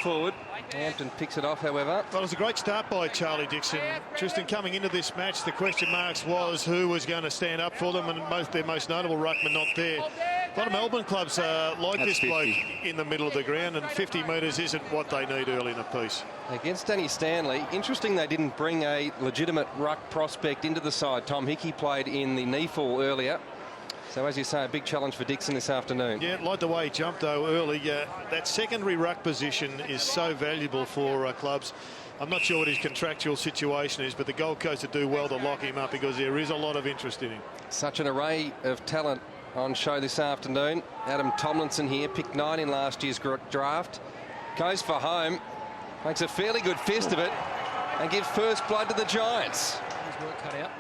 forward. Hampton picks it off, however. Well, it was a great start by Charlie Dixon. Tristan, coming into this match, the question marks was who was going to stand up for them, and their most notable ruckman not there. A lot of Melbourne clubs like this 50. bloke in the middle of the ground, and 50 metres isn't what they need early in a piece. Against Danny Stanley, interesting they didn't bring a legitimate ruck prospect into the side. Tom Hickey played in the knee fall earlier. So, as you say, a big challenge for Dixon this afternoon. Yeah, like the way he jumped, though, early. That secondary ruck position is so valuable for clubs. I'm not sure what his contractual situation is, but the Gold Coast would do well to lock him up because there is a lot of interest in him. Such an array of talent on show this afternoon. Adam Tomlinson here, picked 9 in last year's draft. Goes for home, makes a fairly good fist of it, and gives first blood to the Giants. His work cut out.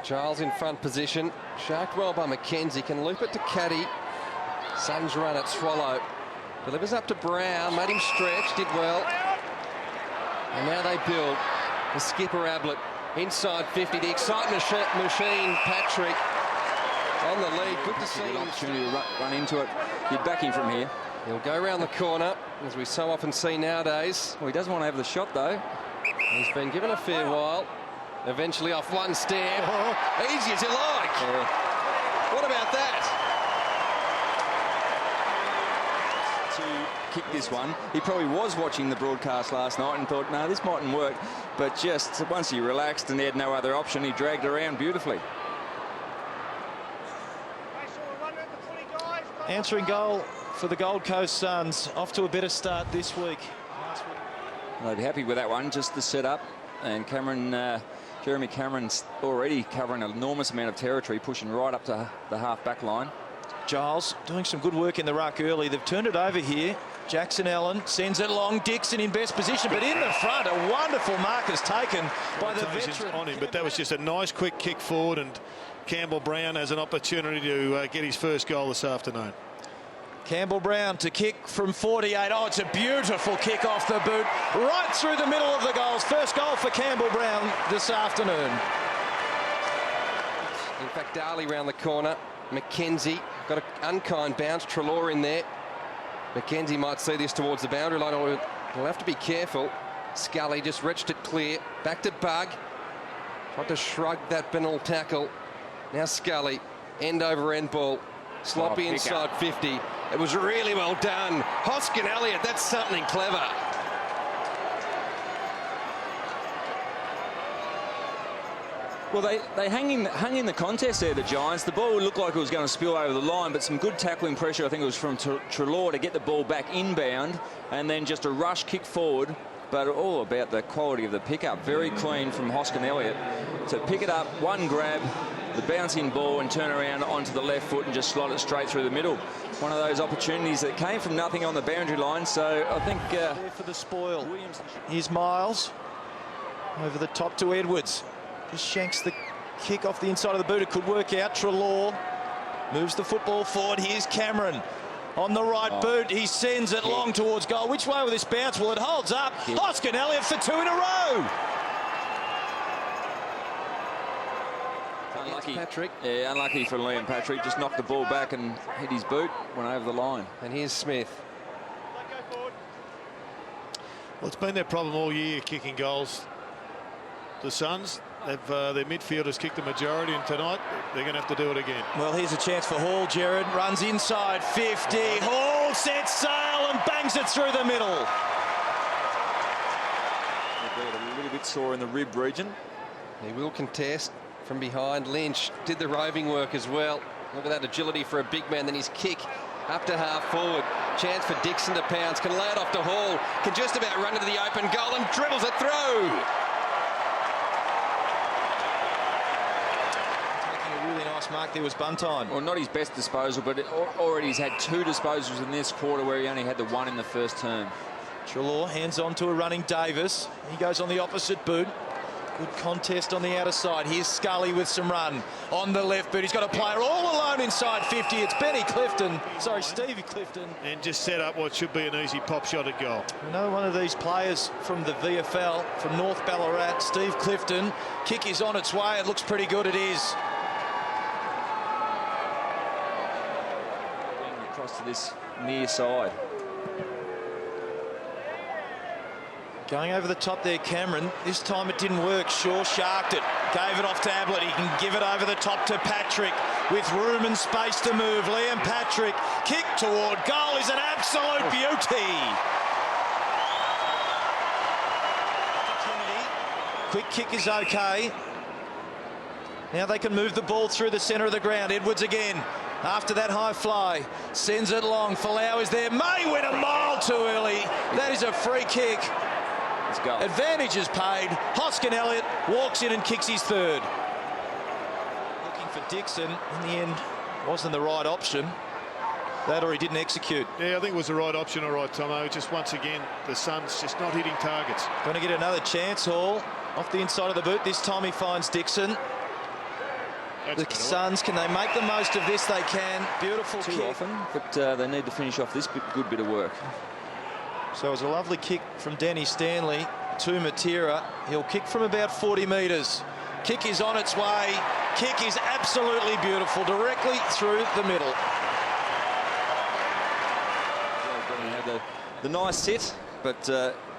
Giles in front position, sharked well by McKenzie, can loop it to Caddy. Suns run at Swallow, delivers up to Brown, made him stretch, did well. And now they build. The skipper Ablett inside 50, the excitement machine Patrick on the lead. Good to see him. Opportunity to run into it. You're backing from here. He'll go around the corner, as we so often see nowadays. Well, he doesn't want to have the shot, though. He's been given a fair while. Eventually off one step. Easy as you like. What about that? To kick this one. He probably was watching the broadcast last night and thought, no, this mightn't work. But just once he relaxed and he had no other option, he dragged around beautifully. Answering goal for the Gold Coast Suns. Off to a better start this week. They'd be happy with that one, just the setup. And Jeremy Cameron's already covering an enormous amount of territory, pushing right up to the half-back line. Giles doing some good work in the ruck early. They've turned it over here. Jackson Allen sends it long. Dixon in best position, but in the front, a wonderful mark is taken by the veteran. On him, but that was just a nice quick kick forward, and Campbell Brown has an opportunity to get his first goal this afternoon. Campbell Brown to kick from 48. Oh, it's a beautiful kick off the boot, right through the middle of the goals. First goal for Campbell Brown this afternoon. In fact, Darley round the corner. McKenzie got an unkind bounce. Treloar in there. McKenzie might see this towards the boundary line. He'll have to be careful. Scully just reached it clear. Back to Bug. Tried to shrug that Bennell tackle. Now Scully. End over end ball. Sloppy inside 50. It was really well done. Hoskin Elliott, that's something clever. Well, they hung in the contest there, the Giants. The ball looked like it was going to spill over the line, but some good tackling pressure, I think it was from Treloar, to get the ball back inbound, and then just a rush kick forward, but all about the quality of the pickup. Very clean from Hoskin Elliott to pick it up, one grab, the bouncing ball, and turn around onto the left foot and just slot it straight through the middle. One of those opportunities that came from nothing on the boundary line, so I think... there for the spoil. Here's Miles over the top to Edwards. Just shanks the kick off the inside of the boot. It could work out. Treloar moves the football forward. Here's Cameron on the right boot. He sends it long towards goal. Which way will this bounce? Well, it holds up. Hoskin Elliott for 2 in a row. Unlucky. Patrick. Yeah, unlucky for Liam Patrick. Just knocked the ball back and hit his boot, went over the line. And here's Smith. Well, it's been their problem all year, kicking goals. The Suns, their midfielders kicked the majority, and tonight they're going to have to do it again. Well, here's a chance for Hall. Jared runs inside 50. Hall sets sail and bangs it through the middle. A little bit sore in the rib region. He will contest from behind. Lynch did the roving work as well. Look at that agility for a big man. Then his kick up to half forward. Chance for Dixon to pounce. Can lay it off to Hall. Can just about run into the open goal and dribbles it through. Mark, there was Buntine. Well, not his best disposal, but already he's had 2 disposals in this quarter where he only had the 1 in the first term. Treloar hands on to a running Davis. He goes on the opposite boot. Good contest on the outer side. Here's Scully with some run on the left boot. He's got a player all alone inside 50. It's Stevie Clifton. And just set up what should be an easy pop shot at goal. Another one of these players from the VFL, from North Ballarat, Steve Clifton. Kick is on its way. It looks pretty good. It is. Across to this near side. Going over the top there, Cameron. This time it didn't work. Shaw sharked it. Gave it off to Ablett. He can give it over the top to Patrick with room and space to move. Liam Patrick, kick toward goal is an absolute beauty. Quick kick is okay. Now they can move the ball through the centre of the ground. Edwards again. After that high fly, sends it long. Folau is there. May win a mile too early. That is a free kick. Advantage is paid. Hoskin Elliott walks in and kicks his third. Looking for Dixon. In the end, wasn't the right option. That or he didn't execute. Yeah, I think it was the right option, all right, Tomo. Just once again, the Suns just not hitting targets. Going to get another chance, Hall. Off the inside of the boot. This time he finds Dixon. The Suns, can they make the most of this? They can. Beautiful Too kick. often, but they need to finish off this good bit of work. So it was a lovely kick from Danny Stanley to Matera. He'll kick from about 40 metres. Kick is on its way. Kick is absolutely beautiful, directly through the middle. Had the nice sit, but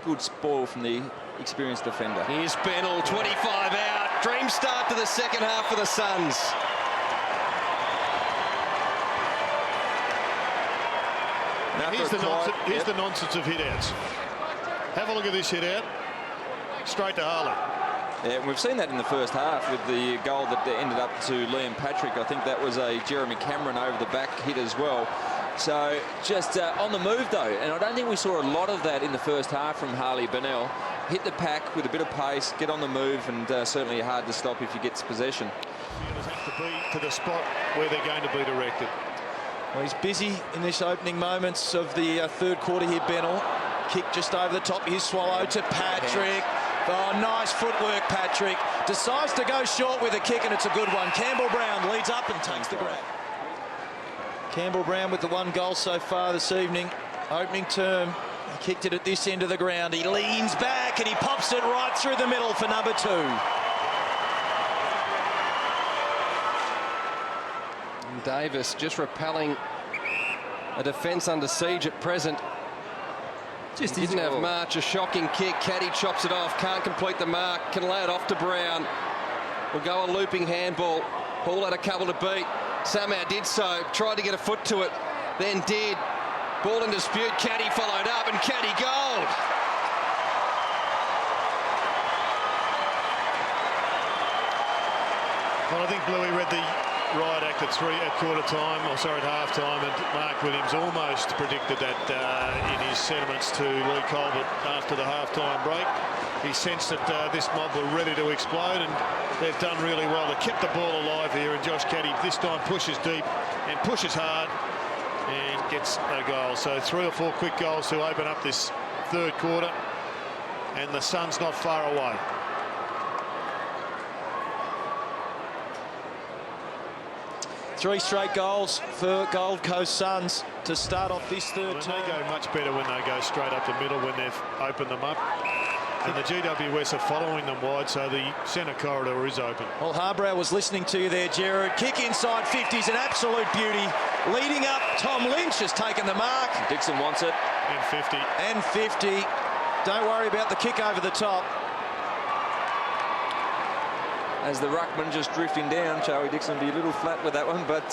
good spoil from the experienced defender. Here's Bennell, 25 out. Dream start to the second half for the Suns. Here's the nonsense of hit-outs. Have a look at this hit-out. Straight to Harley. Yeah, we've seen that in the first half with the goal that ended up to Liam Patrick. I think that was a Jeremy Cameron over the back hit as well. So just on the move though, and I don't think we saw a lot of that in the first half from Harley Bennell. Hit the pack with a bit of pace, get on the move, and certainly hard to stop if he gets possession. Fielders have to be to the spot where they're going to be directed. Well, he's busy in this opening moments of the third quarter here, Bennell. Kick just over the top. Here's Swallow to Patrick. Oh, nice footwork, Patrick. Decides to go short with a kick, and it's a good one. Campbell Brown leads up and takes the grab. Campbell Brown with the one goal so far this evening. Opening term. He kicked it at this end of the ground. He leans back and he pops it right through the middle for number 2. And Davis just repelling a defence under siege at present. Just didn't have March, a shocking kick. Caddy chops it off, can't complete the mark, can lay it off to Brown. Will go a looping handball. Hall had a couple to beat. Somehow did so, tried to get a foot to it, then did. Ball in dispute, Caddy followed up, and Caddy gold. Well, I think Bluey read the riot act at quarter time, or sorry, at half time, and Mark Williams almost predicted that in his sentiments to Lee Colbert after the half-time break. He sensed that this mob were ready to explode, and they've done really well. They kept the ball alive here, and Josh Caddy this time pushes deep and pushes hard and gets a goal. So 3 or 4 quick goals to open up this third quarter, and the Suns not far away. Three straight goals for Gold Coast Suns to start off this third term. They go much better when they go straight up the middle when they've opened them up. And the GWS are following them wide, so the centre corridor is open. Well, Harbrow was listening to you there, Gerard. Kick inside 50 is an absolute beauty. Leading up, Tom Lynch has taken the mark. Dixon wants it. And 50. And 50. Don't worry about the kick over the top. As the ruckman just drifting down, Charlie Dixon be a little flat with that one, but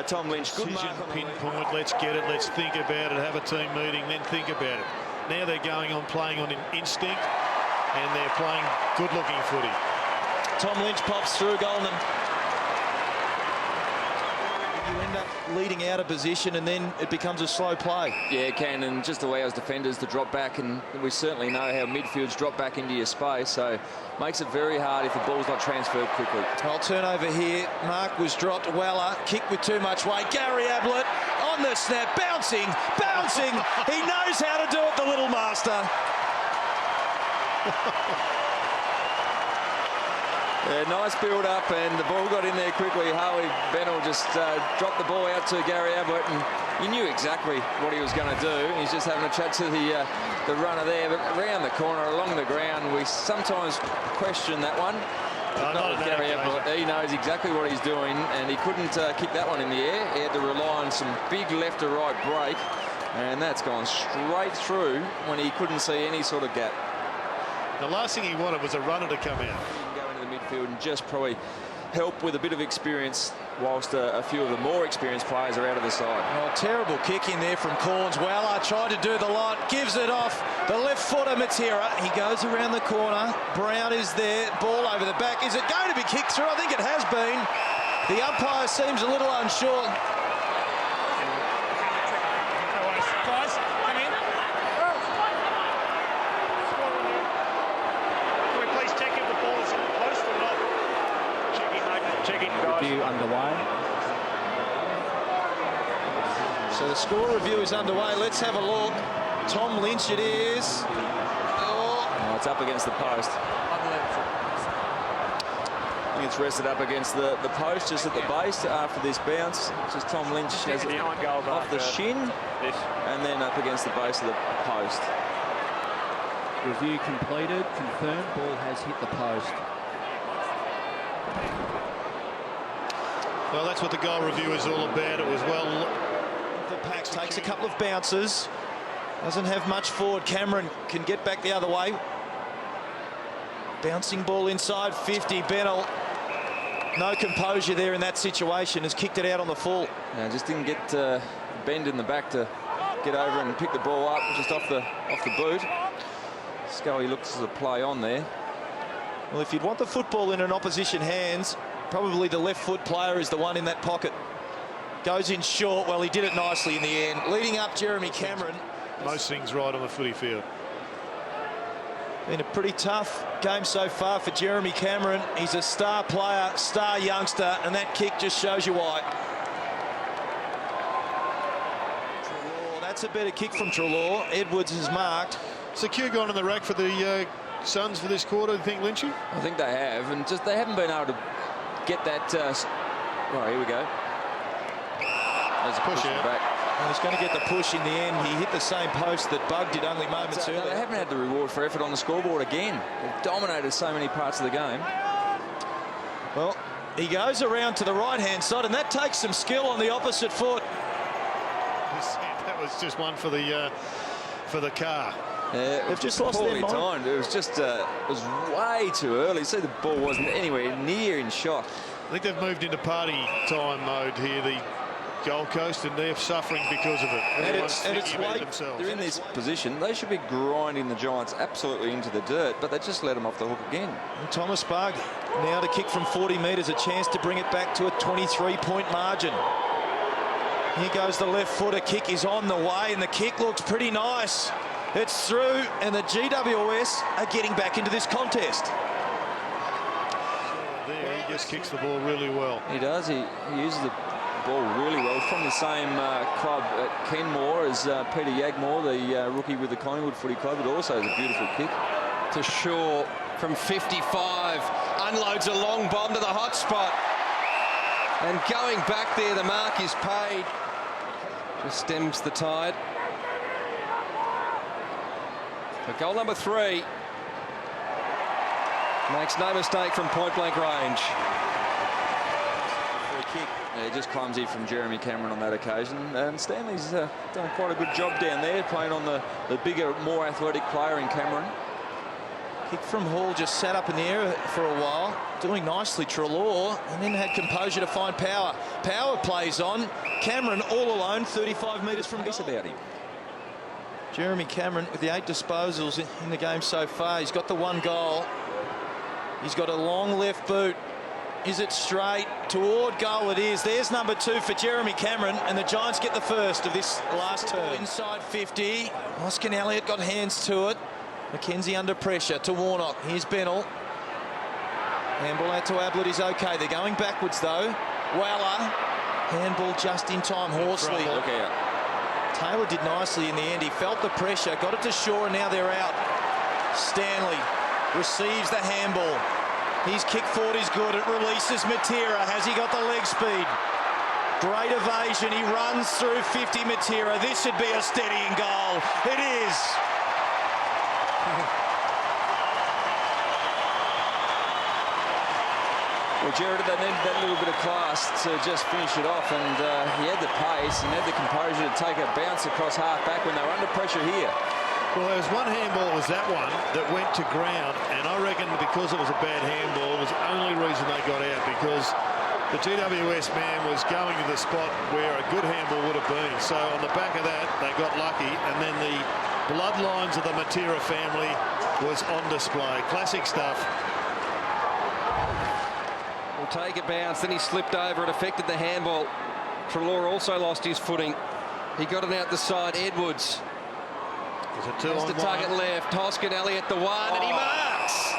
Tom Lynch, good Decision, mark on pinpoint, let's get it, let's think about it, have a team meeting, then think about it. Now they're going on playing on instinct, and they're playing good-looking footy. Tom Lynch pops through, Golden. You end up leading out of position, and then it becomes a slow play. Yeah, it can, and just allows defenders to drop back, and we certainly know how midfields drop back into your space, so makes it very hard if the ball's not transferred quickly. Well, turnover here. Mark was dropped. Weller kicked with too much weight. Gary Ablett on the snap, bouncing. He knows how to do it, the little master. Yeah, nice build-up, and the ball got in there quickly. Harley Bennell just dropped the ball out to Gary Ablett, and you knew exactly what he was going to do. He's just having a chat to the runner there, but around the corner, along the ground, we sometimes question that one. Not with Gary Ablett. He knows exactly what he's doing, and he couldn't kick that one in the air. He had to rely on some big left to right break, And that's gone straight through when he couldn't see any sort of gap. The last thing he wanted was a runner to come out. He can go into the midfield and just probably help with a bit of experience whilst a few of the more experienced players are out of the side. Oh, terrible kick in there from Corns. Weller tried to do the lot, gives it off. The left footer, Matera. He goes around the corner. Brown is there. Ball over the back. Is it going to be kicked through? I think it has been. The umpire seems a little unsure. Underway. So the score review is underway. Let's have a look. Tom Lynch it is. Oh, it's up against the post. I think it's rested up against the post just at the base after this bounce. Just Tom Lynch has it off the shin and then up against the base of the post. Review completed. Confirmed. Ball has hit the post. Well, that's what the goal review is all about. It was well. The Pax takes a couple of bounces. Doesn't have much forward. Cameron can get back the other way. Bouncing ball inside 50. Bennell. No composure there in that situation. Has kicked it out on the full. Yeah, just didn't get bend in the back to get over and pick the ball up just off the boot. Scully looks as a play on there. Well, if you'd want the football in an opposition hands, probably the left foot player is the one in that pocket. Goes in short. Well, he did it nicely in the end. Leading up Jeremy Cameron. Most things right on the footy field. Been a pretty tough game so far for Jeremy Cameron. He's a star player, star youngster, and that kick just shows you why. Treloar, that's a better kick from Treloar. Edwards is marked. So Q gone on the rack for the Suns for this quarter, do you think, Lynchy? I think they have, and just they haven't been able to get that. Well, here we go. There's a push in the back. And he's going to get the push in the end. He hit the same post that Bug did only moments earlier. They haven't had the reward for effort on the scoreboard again. They've dominated so many parts of the game. Well, he goes around to the right-hand side, and that takes some skill on the opposite foot. That was just one for the car. They've just lost their mind. Timed. It was just it was way too early. See, the ball wasn't anywhere near in shot. I think they've moved into party time mode here, the Gold Coast, and they're suffering because of it. And it's about late. themselves. They're in this position. They should be grinding the Giants absolutely into the dirt, but they just let them off the hook again. And Thomas Bug now to kick from 40 metres, a chance to bring it back to a 23-point margin. Here goes the left footer. Kick is on the way, and the kick looks pretty nice. It's through, and the GWS are getting back into this contest. There, he just kicks the ball really well. He does. He uses the ball really well. From the same club at Kenmore as Peter Yagmore, the rookie with the Collingwood Footy Club. It also is a beautiful kick. To Shaw from 55. Unloads a long bomb to the hot spot. And going back there, the mark is paid. Just stems the tide. For goal number 3. Makes no mistake from point-blank range. Free kick. Yeah, just clumsy from Jeremy Cameron on that occasion. And Stanley's done quite a good job down there, playing on the bigger, more athletic player in Cameron. Kick from Hall just sat up in the air for a while, doing nicely. Treloar, and then had composure to find Power. Power plays on. Cameron all alone, 35 metres from Pace goal. about him. Jeremy Cameron with the 8 disposals in the game so far. He's got the 1 goal. He's got a long left boot. Is it straight? Toward goal it is. There's number 2 for Jeremy Cameron, and the Giants get the first of this last term. Inside 50. Oscar Elliott got hands to it. McKenzie under pressure to Warnock. Here's Bennell. Handball out to Ablett is okay. They're going backwards though. Weller. Handball just in time. Horsley. Look out. Taylor did nicely in the end. He felt the pressure, got it to Shaw, and now they're out. Stanley receives the handball. His kick forward is good. It releases Matera. Has he got the leg speed? Great evasion. He runs through 50 Matera. This should be a steadying goal. It is. Well, Jared, they needed that little bit of class to just finish it off, and he had the pace and had the composure to take a bounce across half-back when they were under pressure here. Well, there was one handball, was that one, that went to ground, and I reckon because it was a bad handball, it was the only reason they got out, because the GWS man was going to the spot where a good handball would have been. So on the back of that, they got lucky, and then the bloodlines of the Matera family was on display. Classic stuff. Will take a bounce, then he slipped over. It affected the handball. Treloar also lost his footing. He got it out the side. Edwards There's a has to target left. Hoskin at the one, and he marks.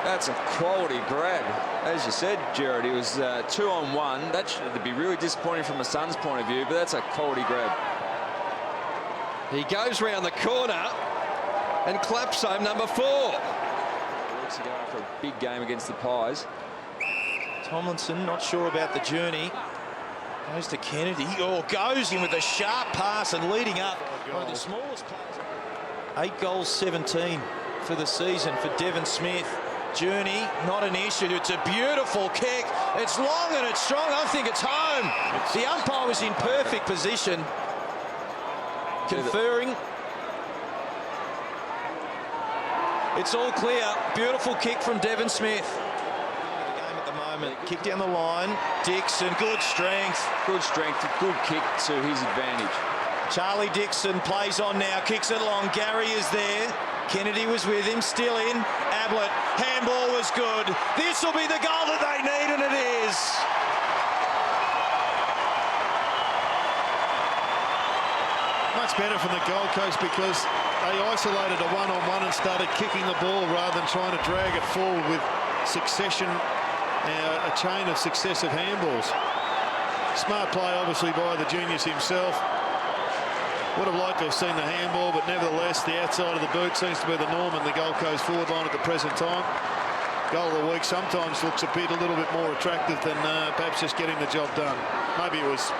That's a quality grab. As you said, Jared, it was 2-on-1. That should be really disappointing from a Suns point of view, but that's a quality grab. He goes round the corner and claps home number 4. Weeks ago after a big game against the Pies. Tomlinson not sure about the journey. Goes to Kennedy. Oh, goes in with a sharp pass and leading up. One of the smallest players. 8 goals, 17 for the season for Devon Smith. Journey, not an issue. It's a beautiful kick. It's long and it's strong. I think it's home. The umpire was in perfect position. Conferring. It's all clear. Beautiful kick from Devon Smith. Kick down the line. Dixon, good strength. Good strength, good kick to his advantage. Charlie Dixon plays on now, kicks it long. Gary is there. Kennedy was with him, still in. Ablett, handball was good. This will be the goal that they need, and it is. Much better from the Gold Coast because they isolated a one-on-one and started kicking the ball rather than trying to drag it forward with succession. A chain of successive handballs. Smart play, obviously, by the genius himself. Would have liked to have seen the handball, but nevertheless, the outside of the boot seems to be the norm in the Gold Coast forward line at the present time. Goal of the week sometimes looks a little bit more attractive than perhaps just getting the job done. Maybe it was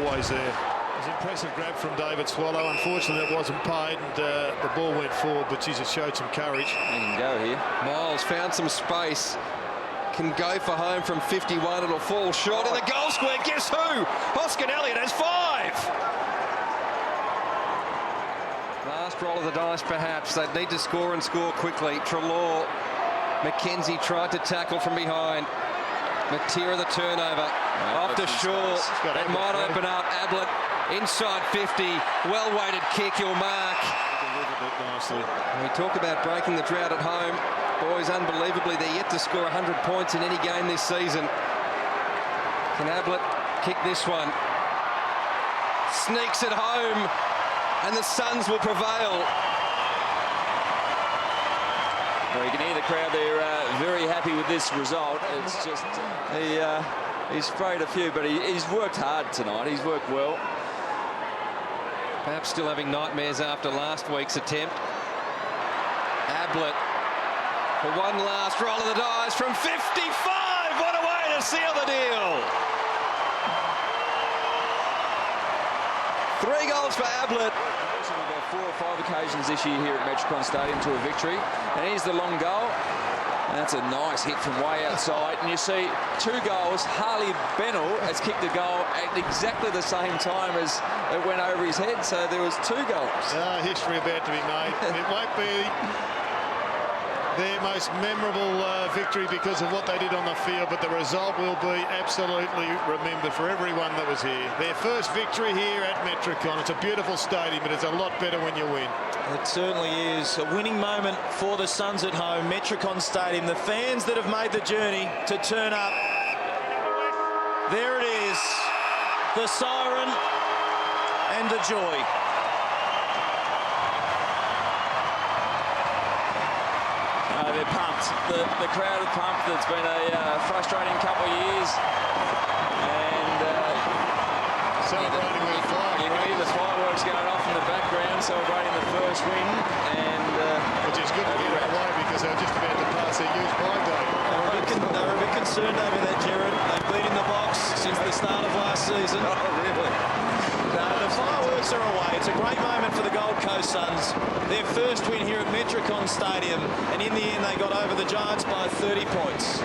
always there. It was an impressive grab from David Swallow. Unfortunately, it wasn't paid, and the ball went forward, but geez, it showed some courage. He can go here. Miles found some space. Can go for home from 51. It'll fall short in the goal square. Guess who? Hoskin has 5. Last roll of the dice, perhaps. They'd need to score and score quickly. Treloar. Mackenzie tried to tackle from behind. Matera the turnover. Off to Shaw. It might open up. Ablett inside 50. Well-weighted kick. He'll mark. We talk about breaking the drought at home. Boys, unbelievably, they're yet to score 100 points in any game this season. Can Ablett kick this one? Sneaks it home, and the Suns will prevail. Well, you can hear the crowd there very happy with this result. It's just, he's sprayed a few, but he's worked hard tonight. He's worked well. Perhaps still having nightmares after last week's attempt. Ablett. For one last roll of the dice from 55. What a way to seal the deal. 3 goals for Ablett. About 4 or 5 occasions this year here at Metricon Stadium to a victory. And here's the long goal. And that's a nice hit from way outside. And you see 2 goals. Harley Bennell has kicked a goal at exactly the same time as it went over his head. So there was 2 goals. History about to be made. It won't be their most memorable victory because of what they did on the field, but the result will be absolutely remembered for everyone that was here. Their first victory here at Metricon. It's a beautiful stadium, but it's a lot better when you win. It certainly is. A winning moment for the Suns at home. Metricon Stadium. The fans that have made the journey to turn up. There it is. The siren and the joy. They're pumped. The crowd are pumped. It's been a frustrating couple of years. And celebrating with the flag. You can hear the fireworks going off in the background, celebrating the first win. And which is good to get away because they're just about to pass their use by day. They were a bit concerned over that, Jared. They've been in the box since the start of last season. oh, really? No, the fireworks are away. It's a great moment for the Gold Coast Suns. Their first win here at Metricon Stadium, and in the end they got over the Giants by 30 points.